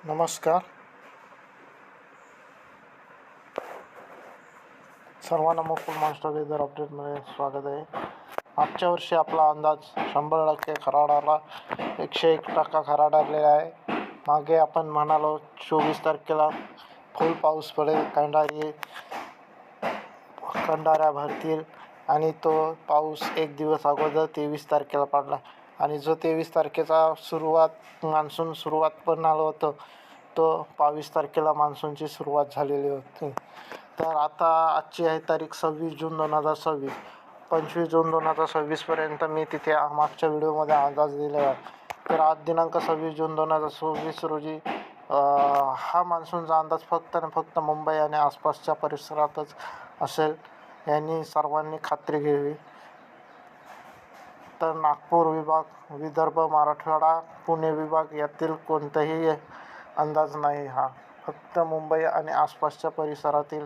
नमस्कार. सर्वांना Mukul master weather अपडेटमध्ये स्वागत आहे. मागच्या वर्षी आपला अंदाज 100% खरा ठरला. 101% खरा ठरलेला आहे. मागे आपण म्हणालो 24 तारखेला फुल पाऊस पडेल, कंडाऱ्या भरतील आणि तो पाऊस एक दिवस अगोदर 23 तारखेला पडला आणि जो 23 तारखेचा मान्सून सुरुवात पण आलं होतं, तो 22 तारखेला मान्सूनची सुरुवात झालेली होती. तर आता आजची आहे तारीख 26 जून 2026. 25 जून 2026पर्यंत मी तिथे मागच्या व्हिडिओमध्ये अंदाज दिला आहे. तर आज दिनांक 26 जून 2026 रोजी हा मान्सूनचा अंदाज फक्त आणि फक्त मुंबई आणि आसपासच्या परिसरातच असेल यांनी सर्वांनी खात्री घ्यावी. तर नागपूर विभाग, विदर्भ, मराठवाडा, पुणे विभाग यातील कोणताही अंदाज नाही. हा फक्त मुंबई आणि आसपासच्या परिसरातील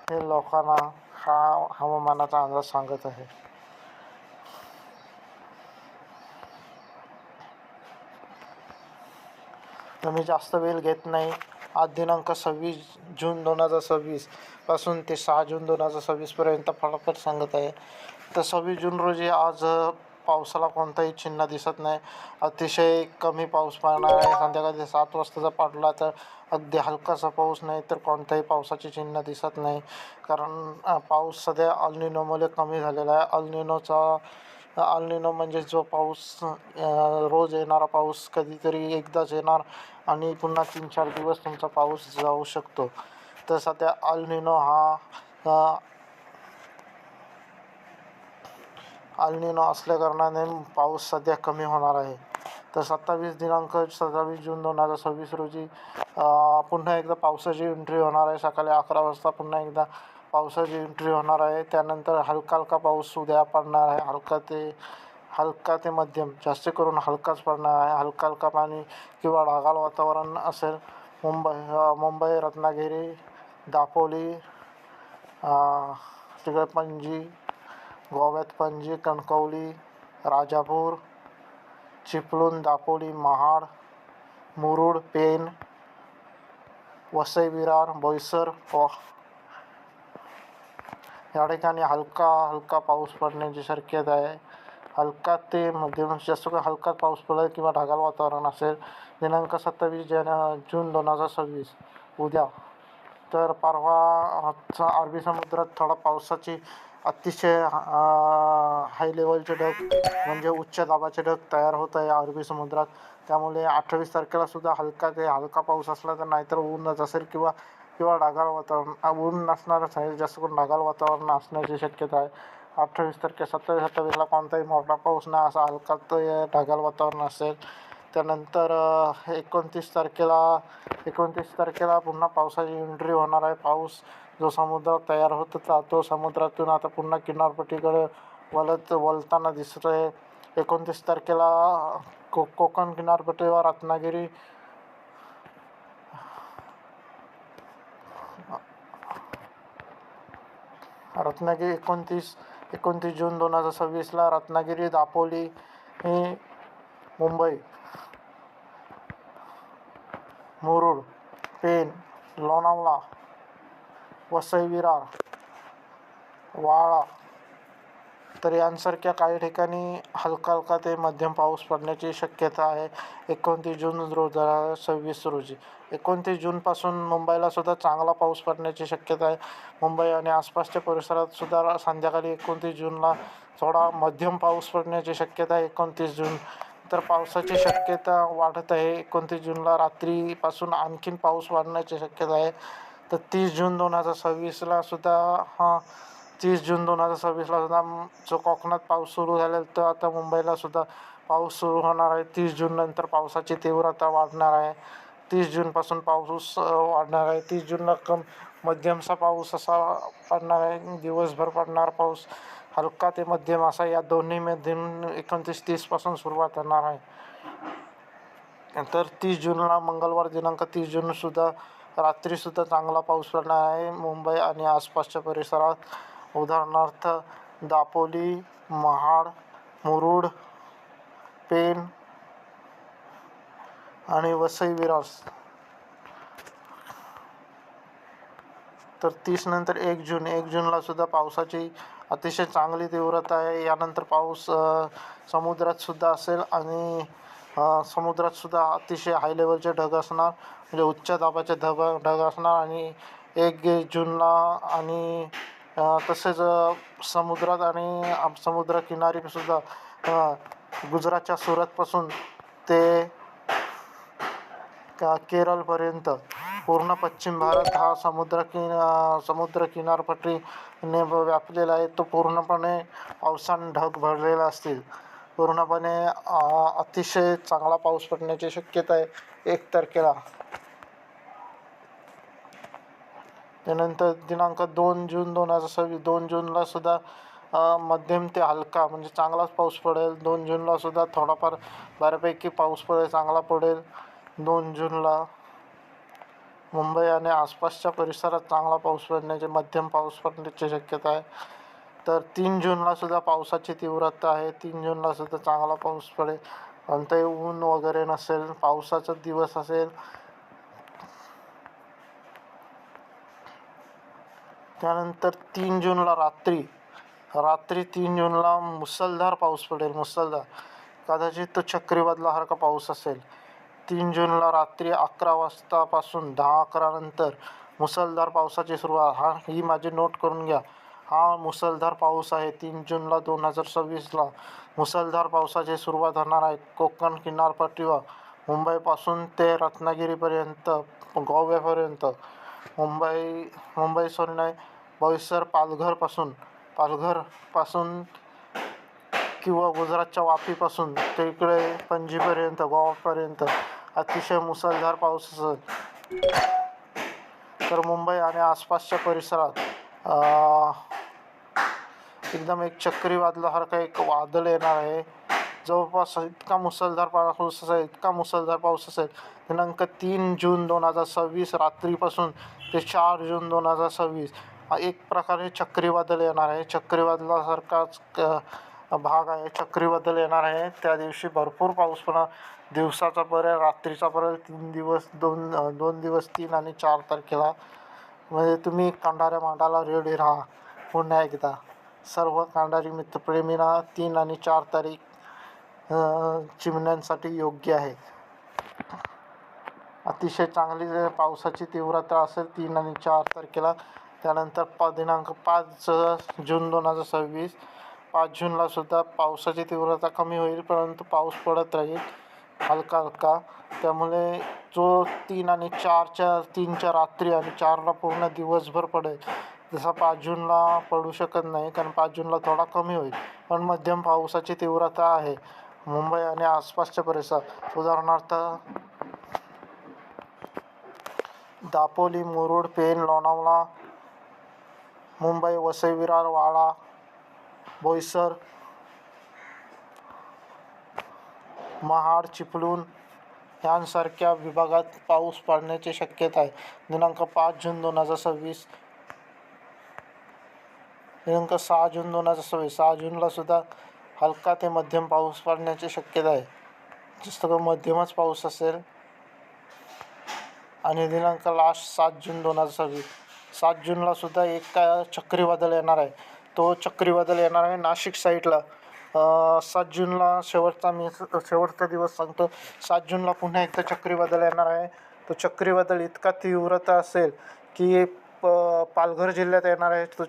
हे लोकांना हा हवामानाचा अंदाज सांगत आहे. तर मी जास्त वेळ घेत नाही. आज दिनांक 26 जून 2026 पासून ते 6 जून 2026पर्यंत फटाफट सांगत आहे. तर 26 जून रोजी आज पावसाला कोणताही चिन्ह दिसत नाही. अतिशय कमी पाऊस पडणार आहे. संध्याकाळी 7 वाजताचा पडला तर अगदी हलकासा पाऊस, नाही तर कोणत्याही पावसाचे चिन्ह दिसत नाही. कारण पाऊस सध्या अल्निनोमुळे कमी झालेला आहे. अल्निनो म्हणजे जो पाऊस रोज येणारा पाऊस कधीतरी एकदाच येणार आणि पुन्हा 3-4 दिवस तुमचा पाऊस जाऊ शकतो. तर सध्या अल्निनो असल्याकारणाने पाऊस सध्या कमी होणार आहे. तर 27 जून 2026 रोजी पुन्हा एकदा पावसाची एंट्री होणार आहे. सकाळी 11 वाजता पुन्हा एकदा पावसाची एंट्री होणार आहे. त्यानंतर हलका पाऊस उद्या पडणार आहे. हलका ते मध्यम, जास्त करून हलकाच पडणार आहे. हलका पाणी किंवा ढगाळ वातावरण असेल. मुंबई, रत्नागिरी, दापोली, तिकडे पणजी, गोव्यात पणजी, कणकवली, राजापूर, चिपळूण, दापोली, महाड, मुरुड, पेण, वसई विरार, बोईसर या ठिकाणी हलका पाऊस पडण्याची शक्यता आहे. हलका ते मध्यम, जास्त हलका पाऊस पडेल किंवा ढगाळ वातावरण असेल. दिनांक 27 जून 2026 उद्या. तर परवा अरबी समुद्रात थोडा पावसाची अतिशय हाय लेवलचे ढग म्हणजे उच्च दाबाचे ढग तयार होत आहे अरबी समुद्रात. त्यामुळे 28 तारखेला सुद्धा हलका पाऊस असला तर, नाहीतर ऊनच असेल किंवा ढगाळ वातावरण. ऊन नसणारच आहे, जास्त करून ढगाळ वातावरण असण्याची शक्यता आहे. 28 तारखे 27-28ला कोणताही मोठा पाऊस नाही, असा हलका ढगाळ वातावरण असेल. त्यानंतर 29 तारखेला पुन्हा पावसाची एंट्री होणार आहे. पाऊस जो समुद्रात तयार होत होता तो समुद्रातून आता पुन्हा किनारपट्टीकडे वळताना दिसत आहे. 29 तारखेला कोकण किनारपट्टीवर रत्नागिरी, 29 जून 2026ला रत्नागिरी, दापोली, मुंबई, मुरुड, पेण, लोणावळा, वसई विरार, वाळा तर यांसारख्या काही ठिकाणी हलका ते मध्यम पाऊस पडण्याची शक्यता आहे 29 जून 2026 रोजी. 29 जूनपासून मुंबईला सुद्धा चांगला पाऊस पडण्याची शक्यता आहे. मुंबई आणि आसपासच्या परिसरात सुद्धा संध्याकाळी 29 जूनला थोडा मध्यम पाऊस पडण्याची शक्यता आहे. 29 जून तर पावसाची शक्यता वाढत आहे. 29 जूनला रात्रीपासून आणखीन पाऊस वाढण्याची शक्यता आहे. तर 30 जून 2026ला सुद्धा 30 जून 2026ला सुद्धा जो कोकणात पाऊस सुरू झालेला तर आता मुंबईला सुद्धा पाऊस सुरू होणार आहे. 30 जून नंतर पावसाची तीव्रता वाढणार आहे. 30 जूनपासून पाऊस वाढणार आहे. 30 जूनला मध्यमसा पाऊस असा पडणार आहे. दिवसभर पडणार पाऊस हलका ते मध्यम असा, या दोन्ही मध्यम 29-30 पासून सुरुवात होणार आहे. तर 30 जूनला मंगळवार दिनांक 30 जून सुद्धा रात्रीसुद्धा चांगला पाऊस पडणार आहे मुंबई आणि आसपासच्या परिसरात. उदाहरणार्थ दापोली, महाड, मुरुड, पेण आणि वसई विरार तर 30 नंतर 1 जूनला सुद्धा पावसाची अतिशय चांगली तीव्रता आहे. यानंतर पाऊस समुद्रात सुद्धा असेल आणि समुद्रात सुद्धा अतिशय हाय लेवलचे ढग असणार, म्हणजे उच्च दाबाचे ढग असणार. आणि 1 जूनला आणि तसेच समुद्रात आणि समुद्रकिनारी सुद्धा गुजरातच्या सुरतपासून ते केरळपर्यंत पूर्ण पश्चिम भारत हा समुद्र किनारपट्टीने व्यापलेला आहे. तो पूर्णपणे पावसाने ढग भरलेला असतील. पूर्णपणे अतिशय चांगला पाऊस पडण्याची शक्यता आहे 1 तारखेला. त्यानंतर दिनांक 2 जून 2026, 2 जूनला सुद्धा मध्यम ते हलका म्हणजे चांगलाच पाऊस पडेल. 2 जूनला सुद्धा थोडाफार बऱ्यापैकी पाऊस पडेल, चांगला पडेल. 2 जूनला मुंबई आणि आसपासच्या परिसरात चांगला पाऊस पडण्याचे, मध्यम पाऊस पडण्याची शक्यता आहे. तर 3 जूनला सुद्धा पावसाची तीव्रता आहे. 3 जूनला सुद्धा चांगला पाऊस पडेल. कोणतंही ऊन वगैरे नसेल, पावसाचा दिवस असेल. त्यानंतर 3 जूनला रात्री 3 जूनला मुसळधार पाऊस पडेल. मुसळधार, कदाचित तो चक्रीवादळासारखा पाऊस असेल. 3 जूनला रात्री 11 वाजतापासून 10-11 नंतर मुसळधार पावसाची सुरुवात. ही माझी नोट करून घ्या. हा मुसळधार पाऊस आहे. 3 जूनला 2026ला मुसळधार पावसाची सुरुवात होणार आहे. कोकण किनारपट्टीवर मुंबईपासून ते रत्नागिरीपर्यंत, गोव्यापर्यंत, बोईसर, पालघरपासून किंवा गुजरातच्या वापीपासून ते इकडे पणजीपर्यंत, गोवापर्यंत अतिशय मुसळधार पाऊस असेल. तर मुंबई आणि आसपासच्या परिसरात एकदम एक चक्रीवादळासारखं एक वादळ येणार आहे. जवळपास इतका मुसळधार पाऊस असेल. दिनांक 3 जून 2026 रात्रीपासून ते 4 जून 2026 एक प्रकारे चक्रीवादळ येणार आहे. चक्रीवादळासारखाच भाग आहे. चक्रीवादळ येणार आहे. त्या दिवशी भरपूर पाऊस पडणार. दिवसाचा पडेल, रात्रीचा पडेल. 2 दिवस 3 आणि 4 तारखेला. म्हणजे तुम्ही कांढाऱ्या मांडायला रेडी राहा. पुन्हा एकदा सर्व कांढारी मित्रप्रेमींना 3 आणि 4 तारीख चिमण्यांसाठी योग्य आहे. अतिशय चांगली पावसाची तीव्रता असेल 3 आणि 4 तारखेला. त्यानंतर दिनांक 5 जून 2026, 5 जूनला सुद्धा पावसाची तीव्रता कमी होईल, परंतु पाऊस पडत राहील हलका हलका. त्यामुळे जो 3 आणि 3च्या रात्री आणि 4ला पूर्ण दिवसभर पडेल, जसा 5 जूनला पडू शकत नाही, कारण 5 जूनला थोडा कमी होईल. पण मध्यम पावसाची तीव्रता आहे मुंबई आणि आसपासच्या परिसरात. उदाहरणार्थ दापोली, मुरुड, पेण, लोणावळा, मुंबई, वसई, विरार, वाडा, बोईसर, महाड, चिपळूण यांसारख्या विभागात पाऊस पडण्याची शक्यता आहे. दिनांक 5 जून 2026, दिनांक 6 जून 2026, 6 जूनला सुद्धा हलका ते मध्यम पाऊस पडण्याची शक्यता आहे. जास्त करून मध्यमच पाऊस असेल. आणि दिनांक लास्ट 7 जून 2026, 7 जूनला सुद्धा एक चक्रीवादळ येणार आहे. तो चक्रीवादळ येणार आहे नाशिक साईडला. 7 जूनला शेवटचा दिवस सांगतो. 7 जूनला पुन्हा एकदा चक्रीवादळ येणार आहे. तो चक्रीवादळ इतका तीव्रता असेल की पालघर जिल्ह्यात येणार आहे. तो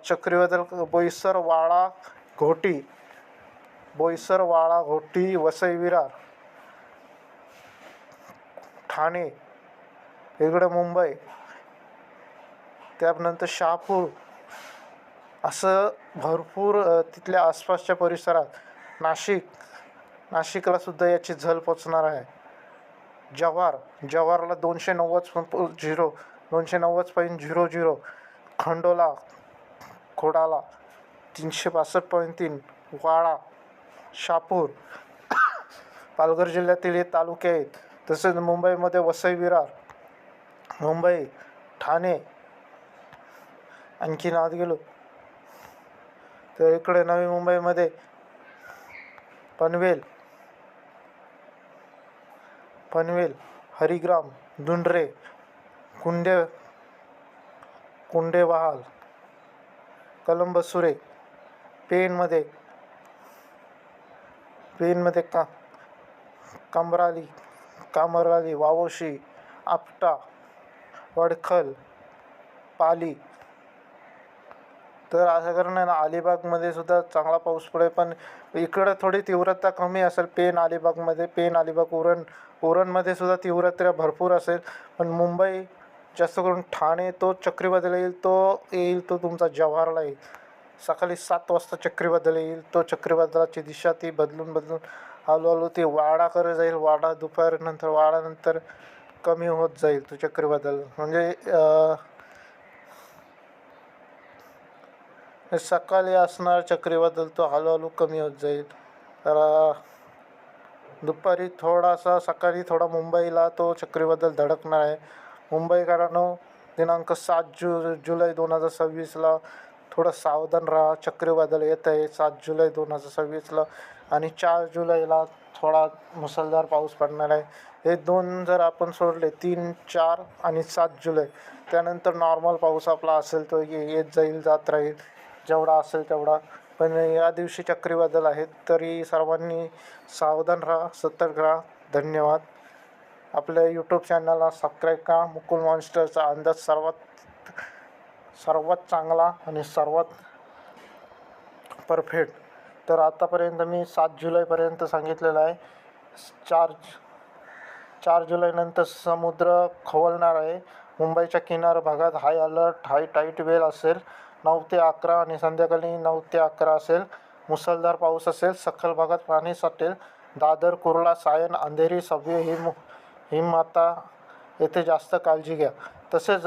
चक्रीवादळ बोईसर, वाडा, घोटी, वसई, विरार, ठाणे, इकडे मुंबई, त्यानंतर शहापूर, असं भरपूर तिथल्या आसपासच्या परिसरात, नाशिकला सुद्धा याची झळ पोचणार आहे. जव्हारला 290.00, खंडोला, खोडाला 362.3, वाडा, शहापूर, पालघर जिल्ह्यातील हे तालुके आहेत. तसेच मुंबईमध्ये वसई, विरार, मुंबई, ठाणे, आणखीन आत गेलो तर इकडे नवी मुंबईमध्ये पनवेल, हरिग्राम, धुंड्रे, कुंडेबहाल, कलंबसुरे, पेनमध्ये कामराली, वावोशी, आपटा, वडखल, पाली. तर असं करून आहे ना अलिबागमध्ये सुद्धा चांगला पाऊस पडेल, पण इकडं थोडी तीव्रता कमी असेल. पेन, अलिबाग, उरणमध्ये सुद्धा तीव्रता भरपूर असेल. पण मुंबई, जास्त करून ठाणे, तो चक्रीवादळ येईल तो तुमचा जव्हारला येईल. सकाळी 7 वाजता चक्रीवादळ येईल. तो चक्रीवादळाची दिशा ती बदलून हळूहळू ती वाडाकडे जाईल. वाडानंतर कमी होत जाईल तो चक्रीवादळ. म्हणजे सकाळी असणार चक्रीवादळ तो हळूहळू कमी होत जाईल. तर दुपारी सकाळी थोडा मुंबईला तो चक्रीवादळ धडकणार आहे. मुंबईकरांनो, दिनांक 7 जुलै 2026ला थोडं सावधान राहा. चक्रीवादळ येत आहे 7 जुलै 2026ला. आणि 4 जुलैला थोडा मुसळधार पाऊस पडणार आहे. हे 2 जर आपण सोडले, 3, 4 आणि 7 जुलै, त्यानंतर नॉर्मल पाऊस आपला असेल तो येत जाईल, जात राहील, जेवढा असेल तेवढा. पण या दिवशी चक्रीवादळ आहेत, तरी सर्वांनी सावधान राहा, सतर्क राहा. धन्यवाद. आपल्या यूट्यूब चॅनलला सबस्क्राईब करा. मुकुल मॉन्स्टरचा अंदाज सर्वात चांगला आणि सर्वात परफेक्ट. तर आतापर्यंत मी 7 जुलैपर्यंत सांगितलेलं आहे. 4 जुलैनंतर समुद्र खवळणार आहे. मुंबईच्या किनार भागात हाय अलर्ट, हाय टाईट वेळ असेल 9 ते 11 आणि संध्याकाळी 9 ते 11 असेल. मुसळधार पाऊस असेल. सखल भागात पाणी साठेल. दादर, कुर्ला, सायन, अंधेरी, सव्य, हिमाता येथे जास्त काळजी घ्या. तसेच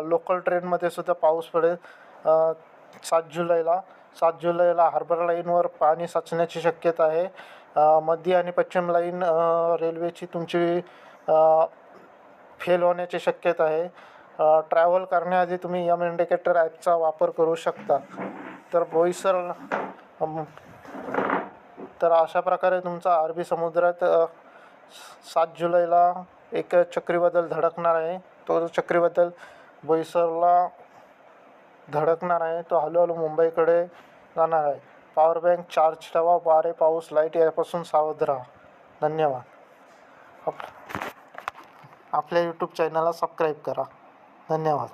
लोकल ट्रेनमध्ये सुद्धा पाऊस पडेल 7 जुलैला. हार्बर लाईनवर पाणी साचण्याची शक्यता आहे. मध्य आणि पश्चिम लाईन रेल्वेची तुमची फेल होण्याची शक्यता आहे. ट्रॅव्हल करण्याआधी तुम्ही यम इंडिकेटर ॲपचा वापर करू शकता. तर अशा प्रकारे तुमचा अरबी समुद्रात 7 जुलैला एक चक्रीवादळ धडकणार आहे. तो चक्रीवादळ बोईसरला धडकणार आहे. तो हळूहळू मुंबईकडे जाणार आहे. पॉवर बँक चार्ज ठेवा. वारे, पाऊस, लाईट यापासून सावध राहा. धन्यवाद. आपल्या यूट्यूब चॅनलला सबस्क्राईब करा. धन्यवाद.